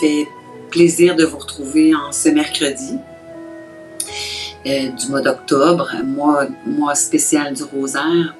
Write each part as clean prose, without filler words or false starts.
fait plaisir de vous retrouver en ce mercredi du mois d'octobre, mois spécial du rosaire.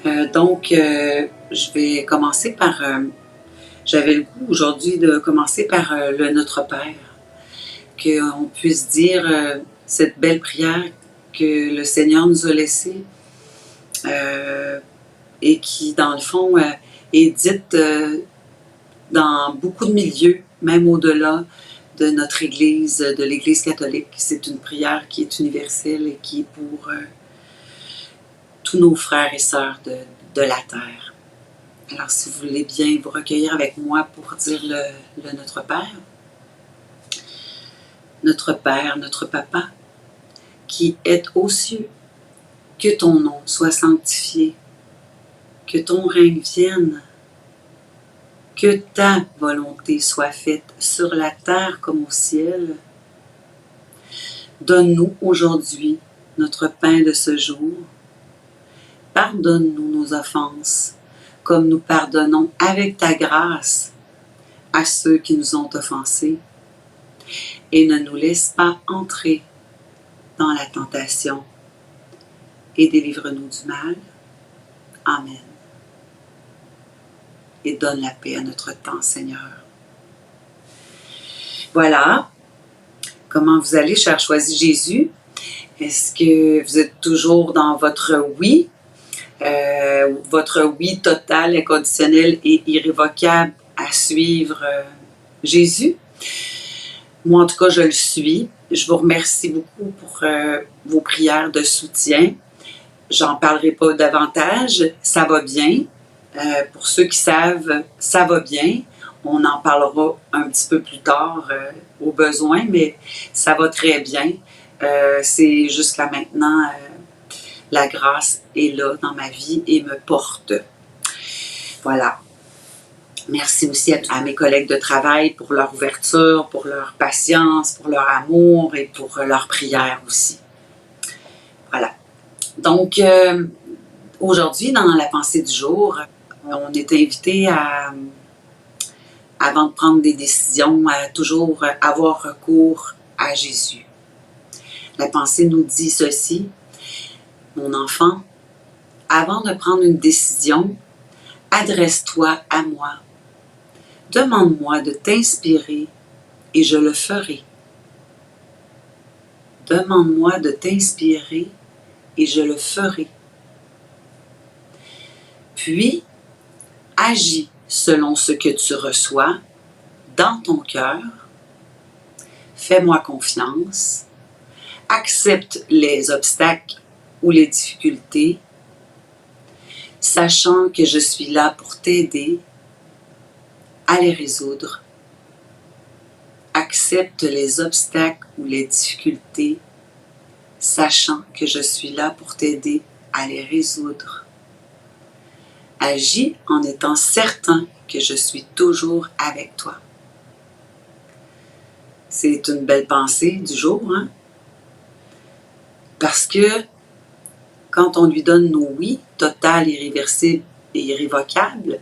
Je vais commencer par... j'avais le goût aujourd'hui de commencer par le Notre Père, qu'on puisse dire cette belle prière que le Seigneur nous a laissée et qui, dans le fond, est dite dans beaucoup de milieux, même au-delà de notre Église, de l'Église catholique. C'est une prière qui est universelle et qui est pour tous nos frères et sœurs de la terre. Alors, si vous voulez bien vous recueillir avec moi pour dire le Notre Père. Notre Père, notre Papa, qui est aux cieux, que ton nom soit sanctifié, que ton règne vienne, que ta volonté soit faite sur la terre comme au ciel. Donne-nous aujourd'hui notre pain de ce jour. Pardonne-nous nos offenses, comme nous pardonnons avec ta grâce à ceux qui nous ont offensés. Et ne nous laisse pas entrer dans la tentation, et délivre-nous du mal. Amen. Et donne la paix à notre temps, Seigneur. Voilà. Comment vous allez, cher Choisi Jésus? Est-ce que vous êtes toujours dans votre oui? Votre oui total, inconditionnel et irrévocable à suivre Jésus? Moi, en tout cas, je le suis. Je vous remercie beaucoup pour vos prières de soutien. J'en parlerai pas davantage. Ça va bien. Pour ceux qui savent, ça va bien. On en parlera un petit peu plus tard au besoin, mais ça va très bien. C'est jusqu'à maintenant, la grâce est là dans ma vie et me porte. Voilà. Merci aussi à mes collègues de travail pour leur ouverture, pour leur patience, pour leur amour et pour leur prière aussi. Voilà. Donc, aujourd'hui, dans la pensée du jour, on est invité avant de prendre des décisions, à toujours avoir recours à Jésus. La pensée nous dit ceci: mon enfant, avant de prendre une décision, adresse-toi à moi. Demande-moi de t'inspirer et je le ferai. Demande-moi de t'inspirer et je le ferai. Puis, agis selon ce que tu reçois dans ton cœur. Fais-moi confiance. Accepte les obstacles ou les difficultés, sachant que je suis là pour t'aider à les résoudre. Accepte les obstacles ou les difficultés, sachant que je suis là pour t'aider à les résoudre. Agis en étant certain que je suis toujours avec toi. C'est une belle pensée du jour, hein? Parce que quand on lui donne nos oui, total, irréversible et irrévocable,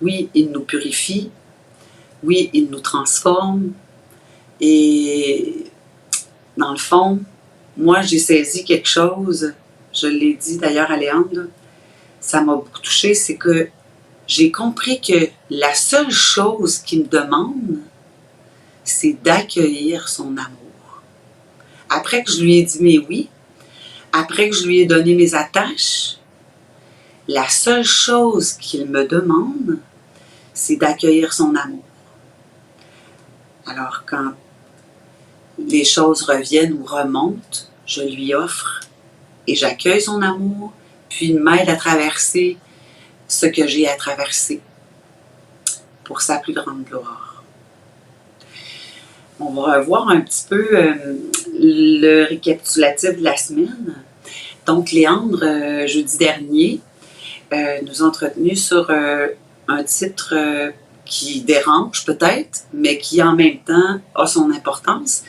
oui, il nous purifie, oui, il nous transforme. Et dans le fond, moi, j'ai saisi quelque chose, je l'ai dit d'ailleurs à Léandre, ça m'a beaucoup touchée, c'est que j'ai compris que la seule chose qu'il me demande, c'est d'accueillir son amour. Après que je lui ai dit mes oui, après que je lui ai donné mes attaches, la seule chose qu'il me demande, c'est d'accueillir son amour. Alors, quand les choses reviennent ou remontent, je lui offre et j'accueille son amour, puis il m'aide à traverser ce que j'ai à traverser pour sa plus grande gloire. On va revoir un petit peu le récapitulatif de la semaine. Donc, Léandre, jeudi dernier, nous a entretenus sur un titre qui dérange peut-être, mais qui en même temps a son importance,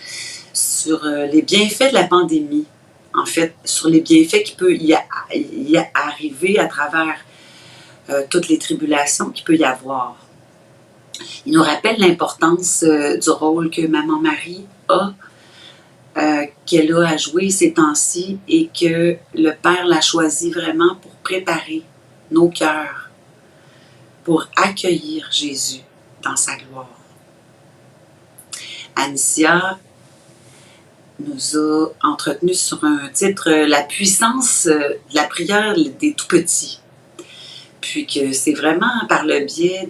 sur les bienfaits de la pandémie. En fait, sur les bienfaits qui peut y arriver à travers toutes les tribulations qu'il peut y avoir. Il nous rappelle l'importance du rôle que Maman Marie a, qu'elle a à jouer ces temps-ci et que le Père l'a choisi vraiment pour préparer nos cœurs, pour accueillir Jésus dans sa gloire. Anicia nous a entretenu sur un titre « La puissance de la prière des tout-petits ». Puis que c'est vraiment par le biais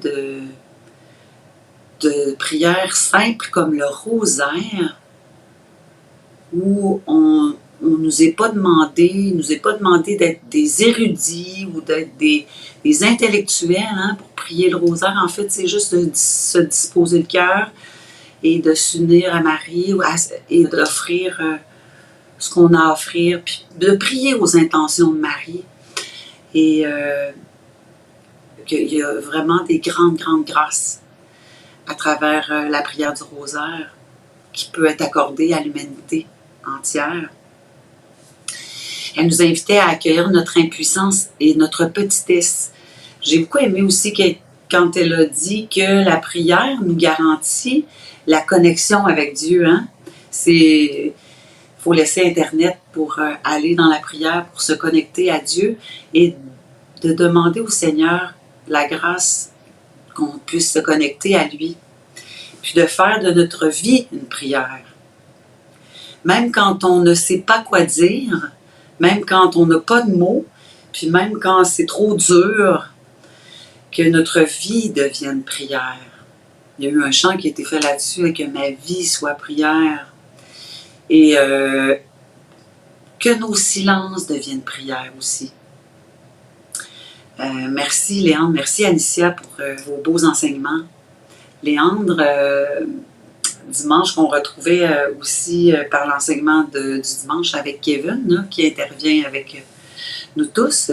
de prières simples comme le rosaire où on nous est pas demandé, il nous est pas demandé d'être des érudits ou d'être des intellectuels pour prier le rosaire. En fait, c'est juste de se disposer le cœur et de s'unir à Marie et d'offrir ce qu'on a à offrir, puis de prier aux intentions de Marie. Et qu'il y a vraiment des grandes grâces à travers la prière du rosaire qui peut être accordée à l'humanité entière. Elle nous invitait à accueillir notre impuissance et notre petitesse. J'ai beaucoup aimé aussi quand elle a dit que la prière nous garantit la connexion avec Dieu. Il faut laisser Internet pour aller dans la prière, pour se connecter à Dieu et de demander au Seigneur la grâce qu'on puisse se connecter à lui, puis de faire de notre vie une prière. Même quand on ne sait pas quoi dire, même quand on n'a pas de mots, puis même quand c'est trop dur, que notre vie devienne prière. Il y a eu un chant qui a été fait là-dessus, que ma vie soit prière. Et que nos silences deviennent prière aussi. Merci Léandre, merci Anicia pour vos beaux enseignements. Léandre, dimanche, qu'on retrouvait aussi par l'enseignement du dimanche avec Kevin, qui intervient avec nous tous,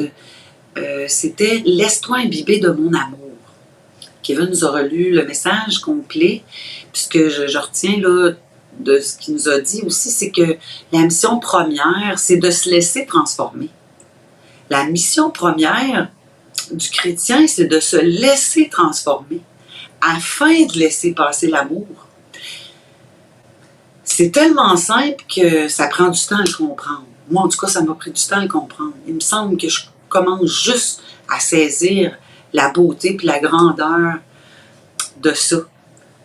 c'était « Laisse-toi imbiber de mon amour ». Kevin nous a relu le message complet, puisque je retiens là, de ce qu'il nous a dit aussi, c'est que la mission première, c'est de se laisser transformer. La mission première du chrétien, c'est de se laisser transformer afin de laisser passer l'amour. C'est tellement simple que ça prend du temps à le comprendre. Moi, en tout cas, ça m'a pris du temps à le comprendre. Il me semble que je commence juste à saisir la beauté et la grandeur de ça.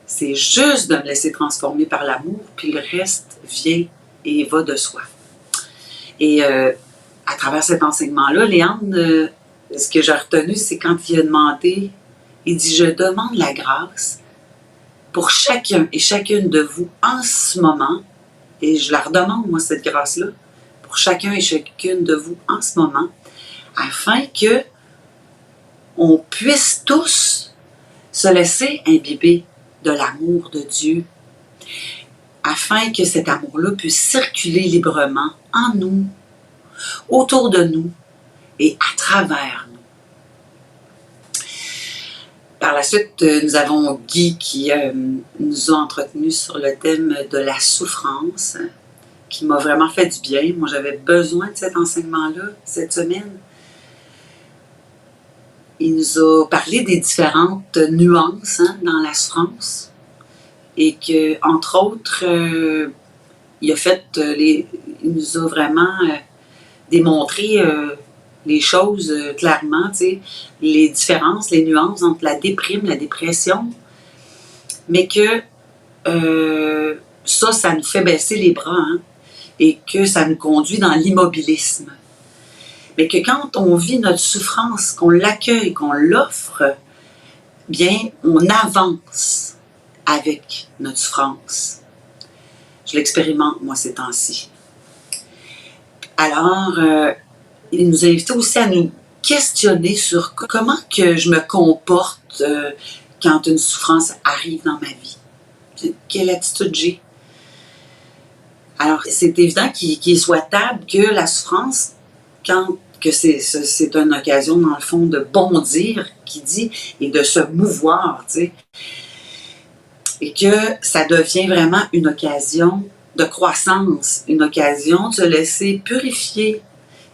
C'est juste de me laisser transformer par l'amour, puis le reste vient et va de soi. Et à travers cet enseignement-là, Léandre, ce que j'ai retenu, c'est quand il a demandé, il dit « Je demande la grâce pour chacun et chacune de vous en ce moment, et je la redemande, moi, cette grâce-là, pour chacun et chacune de vous en ce moment, afin que on puisse tous se laisser imbiber de l'amour de Dieu, afin que cet amour-là puisse circuler librement en nous, autour de nous et à travers nous. » Par la suite, nous avons Guy qui nous a entretenus sur le thème de la souffrance, qui m'a vraiment fait du bien. Moi, j'avais besoin de cet enseignement-là cette semaine. Il nous a parlé des différentes nuances dans la souffrance et que, entre autres, il nous a vraiment démontré les choses clairement, les différences, les nuances entre la déprime, la dépression, mais que ça nous fait baisser les bras et que ça nous conduit dans l'immobilisme. Mais que quand on vit notre souffrance, qu'on l'accueille, qu'on l'offre, bien, on avance avec notre souffrance. Je l'expérimente, moi, ces temps-ci. Alors, il nous a invités aussi à nous questionner sur comment que je me comporte quand une souffrance arrive dans ma vie. Quelle attitude j'ai? Alors, c'est évident qu'il est souhaitable que la souffrance, que c'est une occasion, dans le fond, de bondir, qui dit, et de se mouvoir, et que ça devient vraiment une occasion de croissance, une occasion de se laisser purifier,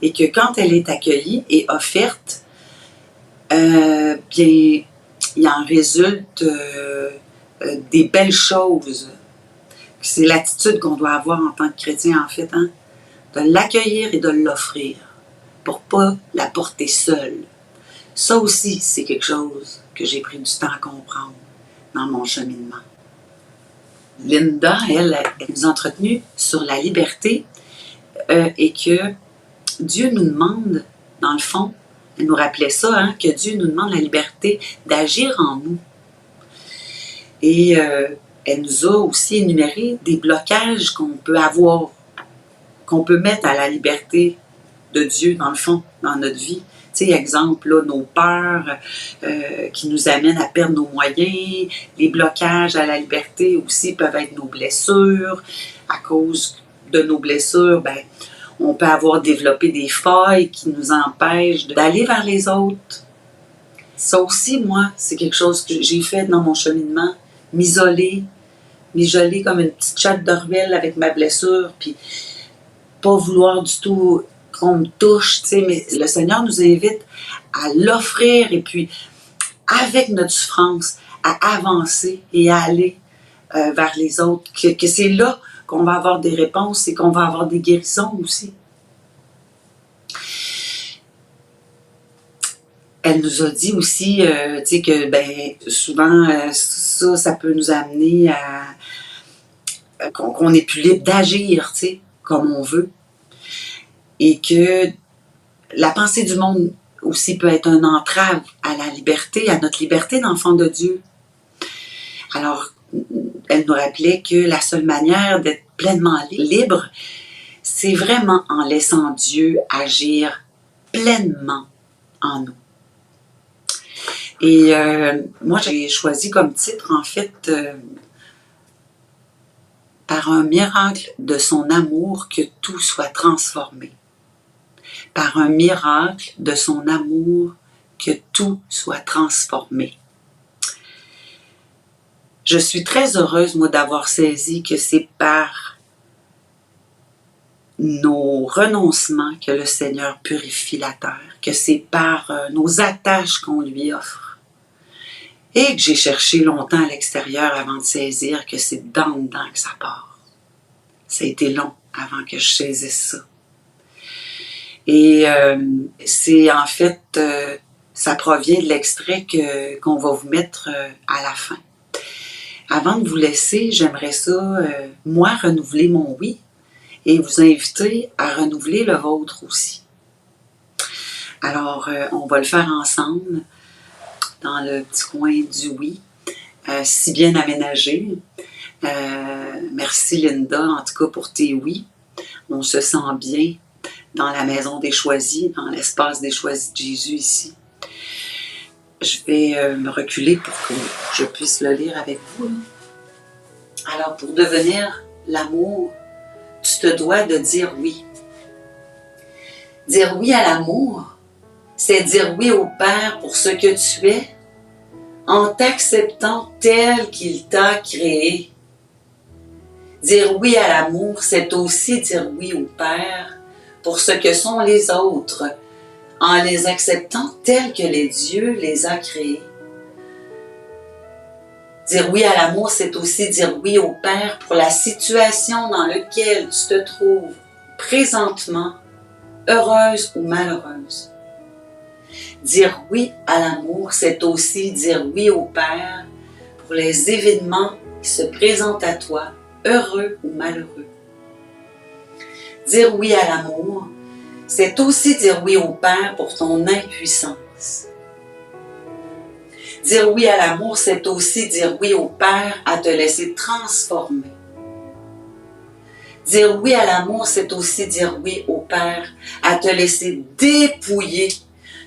et que quand elle est accueillie et offerte, bien, il en résulte des belles choses. C'est l'attitude qu'on doit avoir en tant que chrétien, en fait, hein? De l'accueillir et de l'offrir pour ne pas la porter seule. Ça aussi, c'est quelque chose que j'ai pris du temps à comprendre dans mon cheminement. Linda, elle nous a entretenu sur la liberté et que Dieu nous demande, dans le fond, elle nous rappelait ça, hein, que Dieu nous demande la liberté d'agir en nous. Et elle nous a aussi énuméré des blocages qu'on peut avoir, qu'on peut mettre à la liberté de Dieu, dans le fond, dans notre vie. Tu sais, exemple, là, nos peurs qui nous amènent à perdre nos moyens, les blocages à la liberté aussi peuvent être nos blessures. À cause de nos blessures, ben, on peut avoir développé des failles qui nous empêchent d'aller vers les autres. Ça aussi, moi, c'est quelque chose que j'ai fait dans mon cheminement. M'isoler comme une petite chatte de ruelle avec ma blessure, puis pas vouloir du tout qu'on me touche, tu sais, mais le Seigneur nous invite à l'offrir et puis, avec notre souffrance, à avancer et à aller vers les autres. Que c'est là qu'on va avoir des réponses et qu'on va avoir des guérisons aussi. Elle nous a dit aussi, tu sais, que ben, souvent, ça peut nous amener à qu'on est plus libre d'agir, tu sais, comme on veut. Et que la pensée du monde aussi peut être une entrave à la liberté, à notre liberté d'enfant de Dieu. Alors, elle nous rappelait que la seule manière d'être pleinement libre, c'est vraiment en laissant Dieu agir pleinement en nous. Et moi, j'ai choisi comme titre, en fait, par un miracle de son amour que tout soit transformé. Par un miracle de son amour que tout soit transformé. Je suis très heureuse, moi, d'avoir saisi que c'est par nos renoncements que le Seigneur purifie la terre, que c'est par nos attaches qu'on lui offre. Et que j'ai cherché longtemps à l'extérieur avant de saisir que c'est dedans que ça part. Ça a été long avant que je saisisse ça. Et c'est en fait, ça provient de l'extrait qu'on va vous mettre à la fin. Avant de vous laisser, j'aimerais ça, moi, renouveler mon oui et vous inviter à renouveler le vôtre aussi. Alors, on va le faire ensemble dans le petit coin du oui, si bien aménagé. Merci Linda, en tout cas pour tes oui. On se sent bien dans la maison des choisis, dans l'espace des choisis de Jésus ici. Je vais me reculer pour que je puisse le lire avec vous. Alors, pour devenir l'amour, tu te dois de dire oui. Dire oui à l'amour, c'est dire oui au Père pour ce que tu es, en t'acceptant tel qu'il t'a créé. Dire oui à l'amour, c'est aussi dire oui au Père pour ce que sont les autres, en les acceptant tels que les dieux les a créés. Dire oui à l'amour, c'est aussi dire oui au Père pour la situation dans laquelle tu te trouves présentement, heureuse ou malheureuse. Dire oui à l'amour, c'est aussi dire oui au Père pour les événements qui se présentent à toi, heureux ou malheureux. Dire oui à l'amour, c'est aussi dire oui au Père pour ton impuissance. Dire oui à l'amour, c'est aussi dire oui au Père à te laisser transformer. Dire oui à l'amour, c'est aussi dire oui au Père à te laisser dépouiller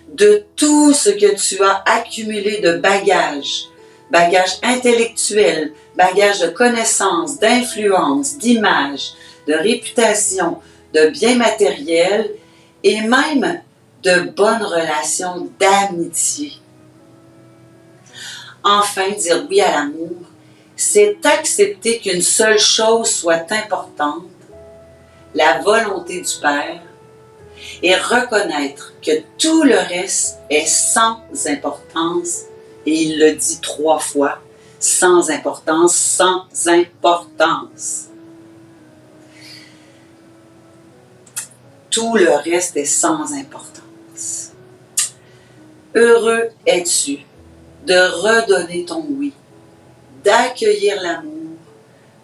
de tout ce que tu as accumulé de bagages, bagages intellectuels, bagages de connaissances, d'influence, d'images, de réputation, de biens matériels et même de bonnes relations d'amitié. Enfin, dire oui à l'amour, c'est accepter qu'une seule chose soit importante, la volonté du Père, et reconnaître que tout le reste est sans importance Et il le dit 3 fois, sans importance, sans importance. Tout le reste est sans importance. Heureux es-tu de redonner ton oui, d'accueillir l'amour,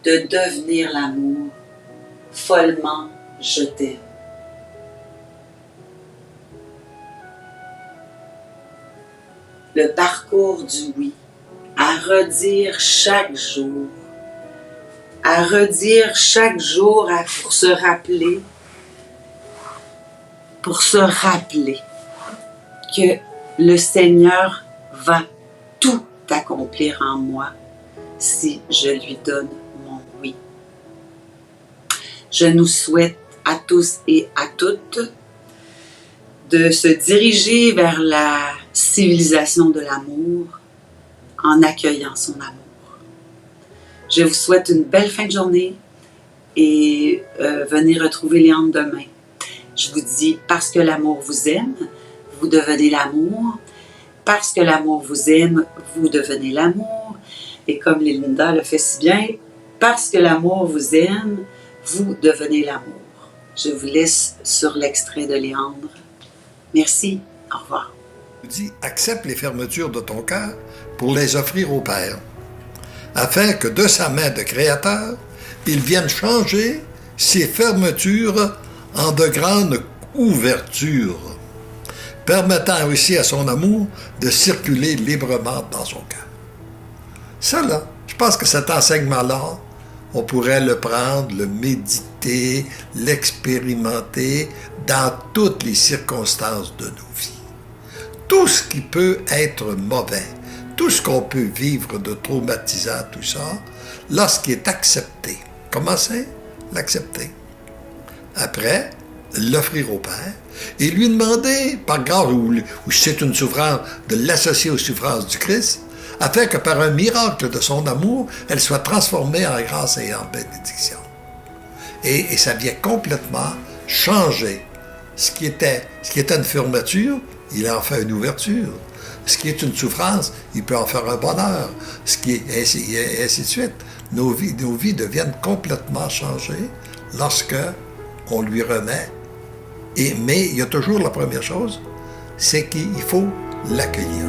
de devenir l'amour. Follement, je t'aime. Le parcours du oui, à redire chaque jour, pour se rappeler que le Seigneur va tout accomplir en moi si je lui donne mon oui. Je nous souhaite à tous et à toutes de se diriger vers la civilisation de l'amour en accueillant son amour. Je vous souhaite une belle fin de journée et venez retrouver Léandre demain. Je vous dis, parce que l'amour vous aime, vous devenez l'amour. Parce que l'amour vous aime, vous devenez l'amour. Et comme Linda le fait si bien, parce que l'amour vous aime, vous devenez l'amour. Je vous laisse sur l'extrait de Léandre. Merci, au revoir. Dis, accepte les fermetures de ton cœur pour les offrir au Père, afin que de sa main de Créateur, il vienne changer ces fermetures en de grandes ouvertures, permettant aussi à son amour de circuler librement dans son cœur. Ça là, je pense que cet enseignement-là, on pourrait le prendre, le méditer, l'expérimenter dans toutes les circonstances de nos vies. Tout ce qui peut être mauvais, tout ce qu'on peut vivre de traumatisant, tout ça, lorsqu'il est accepté, comment c'est? L'accepter. Après, l'offrir au Père et lui demander, par grâce, ou si c'est une souffrance, de l'associer aux souffrances du Christ, afin que par un miracle de son amour, elle soit transformée en grâce et en bénédiction. Et ça vient complètement changer ce qui était une fermeture, il en fait une ouverture. Ce qui est une souffrance, il peut en faire un bonheur. Et ainsi de suite. Nos vies deviennent complètement changées lorsque on lui remet. Mais il y a toujours la première chose, c'est qu'il faut l'accueillir.